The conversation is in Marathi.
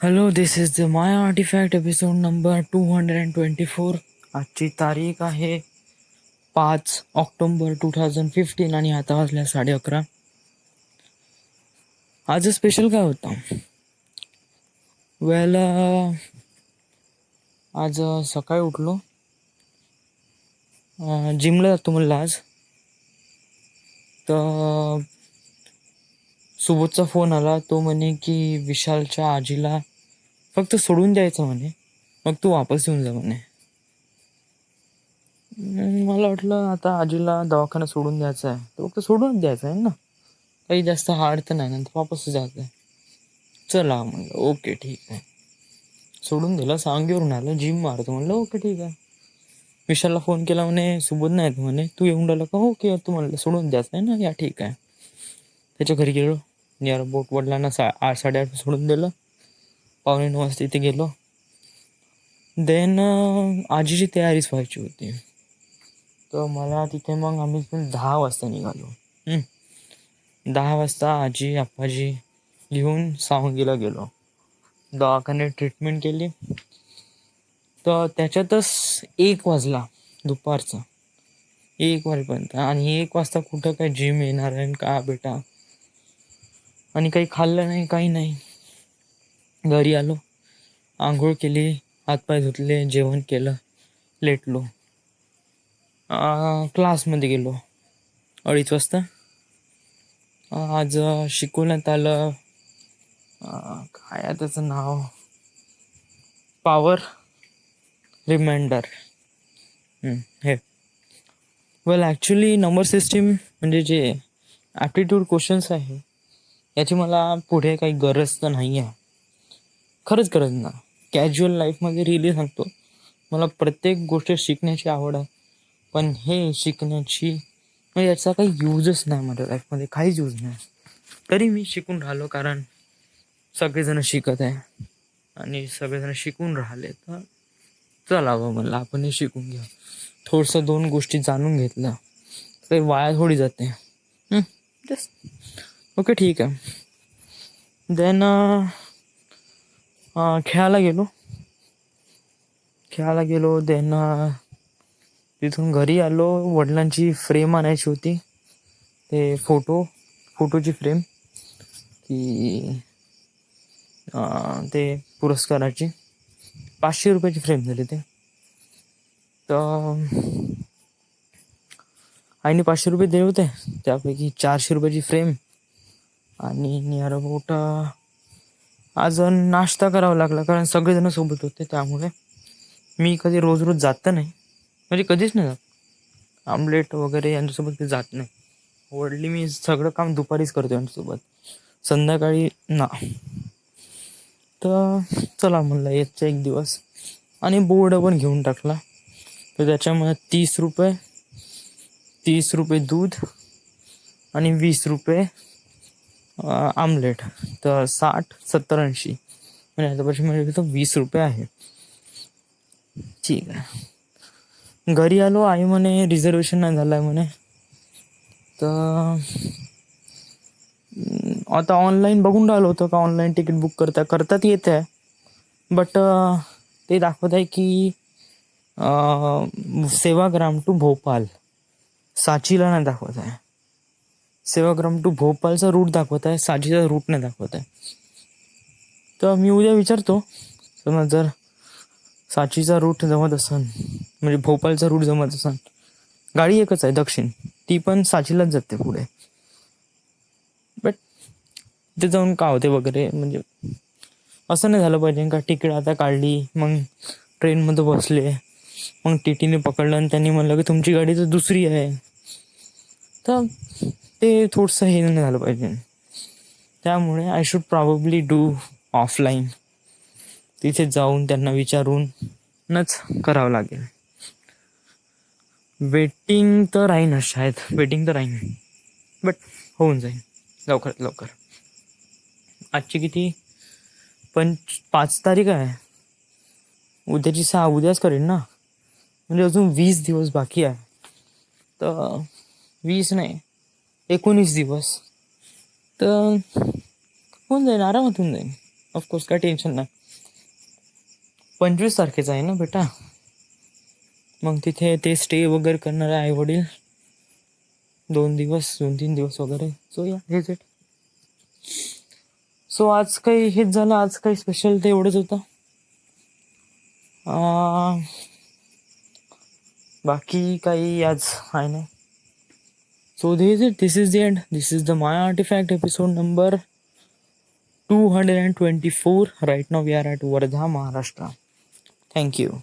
Hello, this is the my artefact episode number 224. आजची तारीख आहे 5 ऑक्टोबर 2015 आणि आता वाजल्या 11:30. आज स्पेशल काय होता? वेल, आज सकाळी उठलो, जिमला जातो म्हणलं आज. तर सुबोधचा फोन आला. तो म्हणे की विशालच्या आजीला फक्त सोडून द्यायचं म्हणे, मग तू वापस येऊन जा म्हणे. मला वाटलं आता आजीला दवाखाना सोडून द्यायचा आहे तर फक्त सोडूनच द्यायचं आहे ना, काही जास्त हार्ड तर नाही, नंतर वापस जायचं आहे. चला म्हणलं ओके ठीक आहे, सोडून दिलं. सांगेवरून आलं, जिम मारतो म्हणलं ओके ठीक आहे. विशालला फोन केला, म्हणे सुबोध नाही येत म्हणे, तू येऊन राहिला का? ओके तू म्हणलं सोडून द्यायचं आहे ना, या ठीक आहे. त्याच्या घरी गेलो, नियर बोट वडिलांना 8-8:30 सोडून दिलं. 8:45 वाजता इथे गेलो. देन आजीची तयारीच व्हायची होती, तर मला तिथे मग आम्ही 10 वाजता निघालो. 10 वाजता आजी आप्पाजी घेऊन सावंगीला गेलो. दवाखान्यात ट्रीटमेंट केली. तर त्याच्यातच 1 वाजला दुपारचा, 1 वाजेपर्यंत. आणि 1 वाजता कुठं काय जिम येणार आहे का बेटा? आणि काही खाल्लं नाही, काही नाही. घरी आलो, आंघोळ केली, हातपाय धुतले, जेवण केलं, लेटलो. क्लासमध्ये गेलो 2:30 वाजता. आज शिकवण्यात आलं, काय आहे त्याचं नाव, पॉवर रिमाइंडर. हे वेल ॲक्च्युली नंबर सिस्टीम म्हणजे जे ॲप्टिट्यूड क्वेश्चन्स आहे याची मला पुढे काही गरज तर नाही आहे, खरंच गरज ना. कॅज्युअल लाईफमध्ये रिली सांगतो, मला प्रत्येक गोष्ट शिकण्याची आवड आहे, पण हे शिकण्याची म्हणजे याचा काही यूजच नाही माझ्या लाईफमध्ये, काहीच यूज नाही. तरी मी शिकून राहिलो, कारण सगळेजण शिकत आहे आणि सगळेजण शिकून राहिले, तर चलावं म्हणलं आपणही शिकून घ्या. थोडंसं 2 गोष्टी जाणून घेतल्या तर वाया थोडी जाते. जस्ट ओके ठीक आहे. देन खेळायला गेलो. देन तिथून घरी आलो. वडिलांची फ्रेम आणायची होती, ते फोटोची फ्रेम, की ते पुरस्काराची 500 रुपयाची फ्रेम झाली ते. तर आईने 500 रुपये दिले होते, त्यापैकी 400 रुपयाची फ्रेम आणि नियर अबाउट आज नाश्ता करावा लागला, कारण सगळेजण सोबत होते. त्यामुळे मी कधी रोज जात तर नाही, म्हणजे कधीच नाही जात. आमलेट वगैरे यांच्यासोबत काही जात नाही. वडली मी सगळं काम दुपारीच करतो यांच्यासोबत, संध्याकाळी ना. तर चला म्हणलं याचा एक दिवस, आणि बोर्ड पण घेऊन टाकला. तर त्याच्यामध्ये 30 रुपये दूध आणि 20 रुपये आमलेट, तर 60, 70, 80 म्हणजे ह्याच्यापाशी म्हणजे तर 20 रुपये आहे. ठीक आहे. घरी आलो, आई म्हणे रिझर्वेशन नाही झालं आहे म्हणे. तर आता ऑनलाईन बघून राहिलो होतं का ऑनलाईन तिकीट बुक करतात येत आहे, बट ते दाखवत आहे की सेवाग्राम टू भोपाल, सांचीला नाही दाखवत आहे. सेवाग्राम टू भोपालचा रूट दाखवत आहे, सांचीचा रूट नाही दाखवत आहे. तर मी उद्या विचारतो, समज जर सांचीचा रूट जमत असन, म्हणजे भोपालचा रूट जमत असन, गाडी एकच आहे दक्षिण, ती पण सांचीलाच जाते पुढे. बट तिथे जाऊन का होते वगैरे, म्हणजे असं नाही झालं पाहिजे का तिकीट आता काढली, मग ट्रेनमध्ये बसले, मग टी टीने पकडलं आणि त्यांनी म्हणलं की तुमची गाडी तर दुसरी आहे. तर ते थोडंसं हे नाही झालं पाहिजे. त्यामुळे I should probably do offline, तिथे जाऊन त्यांना विचारूनच करावं लागेल. वेटिंग तर राहीन, शायद वेटिंग तर राहीन, बट होऊन जाईल लवकरात लवकर. आजची किती 5 तारीख आहे, उद्याची 6, उद्याच करेन ना, म्हणजे अजून 20 दिवस बाकी आहे. तर 20 नाही, 19 दिवस, तर होऊन जाईल, आरामात होऊन जाईल. ऑफकोर्स काय टेन्शन नाही. 25 तारखेचा आहे ना बेटा. मग तिथे ते स्टे वगैरे करणार आहे आई वडील 2-3 दिवस वगैरे. सो या हेच इट. सो आज काही हेच झालं. आज काही स्पेशल ते एवढंच होतं. बाकी काही आज आहे नाही. So this is it. This is the end. This is the My Artifact episode number 224. Right now we are at Wardha, Maharashtra. Thank you.